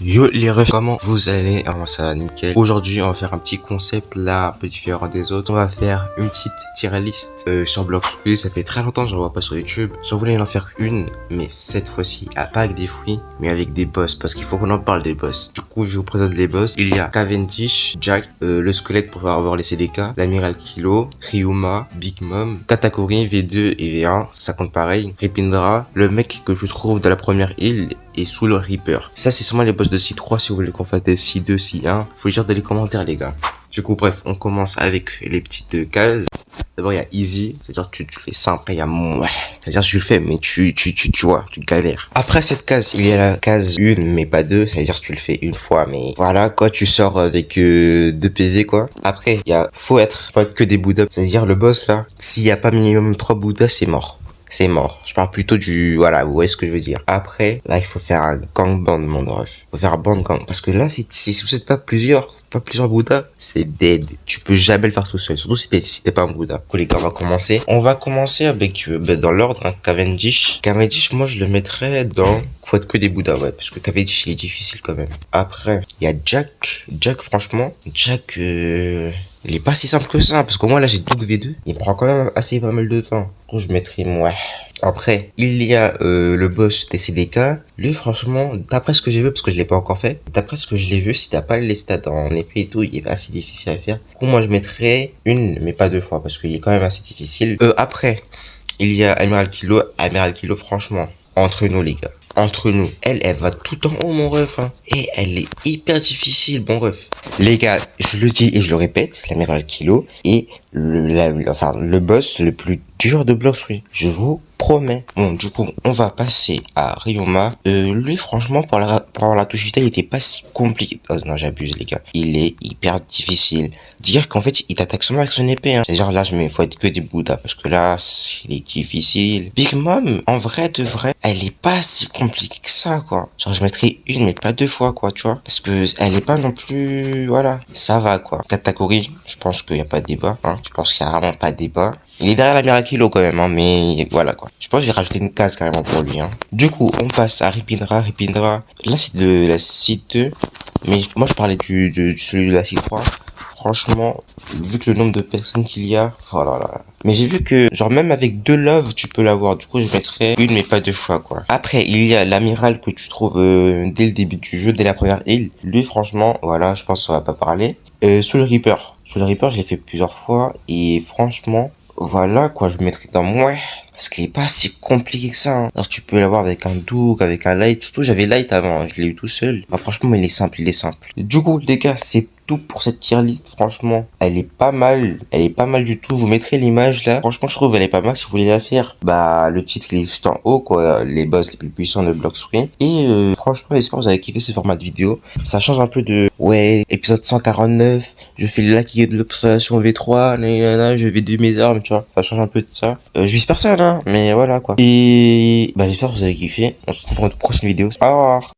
Yo les refs, comment vous allez? Alors moi ça va nickel. Aujourd'hui on va faire un petit concept là, un peu différent des autres. On va faire une petite tier list sur Bloxfruit. Ça fait très longtemps que je ne vois pas sur YouTube. J'en voulais en faire une, mais cette fois-ci pas avec des fruits, mais avec des boss, parce qu'il faut qu'on en parle des boss. Du coup je vous présente les boss. Il y a Cavendish, Jack, le squelette pour avoir les CDK, l'amiral Kilo, Ryuma, Big Mom, Katakuri V2 et V1, ça compte pareil, Ripindra, le mec que je trouve dans la première île et Soul Reaper. Ça c'est seulement les boss de C3. Si vous voulez qu'on fasse des C2, C1, faut le dire dans les commentaires les gars. Du coup bref, on commence avec les petites cases. D'abord il y a easy, c'est-à-dire tu le fais simple. Après il y a ouais, c'est-à-dire tu le fais mais tu vois, tu galères. Après cette case, il y a la case 1 mais pas 2, c'est-à-dire tu le fais une fois mais voilà quoi, tu sors avec 2 PV quoi. Après il y a faut être que des Bouddhas, c'est-à-dire le boss là, s'il y a pas minimum 3 Bouddhas, c'est mort. C'est mort. Je parle plutôt du... Voilà, vous voyez ce que je veux dire. Après, là, il faut faire un gangbang, mon ref. Il faut faire un band gang. Parce que là, si vous êtes pas plusieurs Bouddhas, c'est dead. Tu peux jamais le faire tout seul. Surtout si t'es pas un Bouddha. Du coup, les gars, on va commencer. On va commencer avec, dans l'ordre, hein, Cavendish. Cavendish, moi, je le mettrais dans... Faut être que des Bouddhas, ouais. Parce que Cavendish, il est difficile quand même. Après, il y a Jack. Jack, franchement, Jack, il est pas si simple que ça, parce que moi là j'ai Doug V2, il prend quand même assez pas mal de temps. Du coup je mettrai moi. Après, il y a le boss TCDK. Lui franchement, d'après ce que j'ai vu, parce que je l'ai pas encore fait, d'après ce que je l'ai vu, si t'as pas les stats en épée et tout, il est assez difficile à faire. Du coup moi je mettrais une, mais pas deux fois, parce qu'il est quand même assez difficile. Après, il y a Amiral Kilo. Amiral Kilo franchement, entre nous les gars. Entre nous, elle va tout en haut mon ref, hein. Et elle est hyper difficile, bon ref. Les gars, je le dis et je le répète, l'amiral Kilo est le boss le plus dur de Bloxfruit. Je vous promets. Bon, du coup, on va passer à Ryuma. Lui, franchement, pour avoir la touche vitale, il était pas si compliqué. Oh, non, j'abuse, les gars. Il est hyper difficile. Dire qu'en fait, il t'attaque seulement avec son épée, hein. C'est-à-dire, là, faut être que des Bouddhas, parce que là, il est difficile. Big Mom, en vrai, de vrai, elle est pas si compliquée que ça, quoi. Genre, je mettrais une, mais pas deux fois, quoi, tu vois. Parce que elle est pas non plus, voilà. Ça va, quoi. Katakuri, je pense qu'il y a pas de débat, hein. Je pense qu'il y a vraiment pas de débat. Il est derrière la Mirakilo quand même, hein, mais voilà, quoi. Je pense que j'ai rajouté une case carrément pour lui, hein. Du coup, on passe à Ripindra. Ripindra, là, c'est de la C2. Mais moi, je parlais de celui de la C3. Franchement, vu que le nombre de personnes qu'il y a, oh là là. Mais j'ai vu que, genre, même avec 2 loves, tu peux l'avoir. Du coup, je mettrais une, mais pas deux fois, quoi. Après, il y a l'amiral que tu trouves dès le début du jeu, dès la première île. Lui, franchement, voilà, je pense qu'on va pas parler. Soul Reaper. Soul Reaper, je l'ai fait plusieurs fois. Et franchement, voilà, quoi, je le mettrais dans moi. Parce qu'il est pas si compliqué que ça, hein. Alors, tu peux l'avoir avec un Doug, avec un Light. Surtout, j'avais Light avant, hein. Je l'ai eu tout seul. Enfin, franchement, mais il est simple, il est simple. Du coup, les gars, c'est tout pour cette tier list. Franchement, elle est pas mal. Elle est pas mal du tout. Je vous mettrai l'image là. Franchement, je trouve elle est pas mal. Si vous voulez la faire, bah, le titre, il est juste en haut, quoi. Les boss les plus puissants de Bloxfruit. Et, franchement, j'espère que vous avez kiffé ce format de vidéo. Ça change un peu de, ouais, épisode 149. Je fais le lac de l'observation V3. Nanana, je vais de mes armes, tu vois. Ça change un peu de ça. Je vise personne, hein. Mais voilà, quoi. Et, bah, j'espère que vous avez kiffé. On se retrouve pour une prochaine vidéo. Au revoir.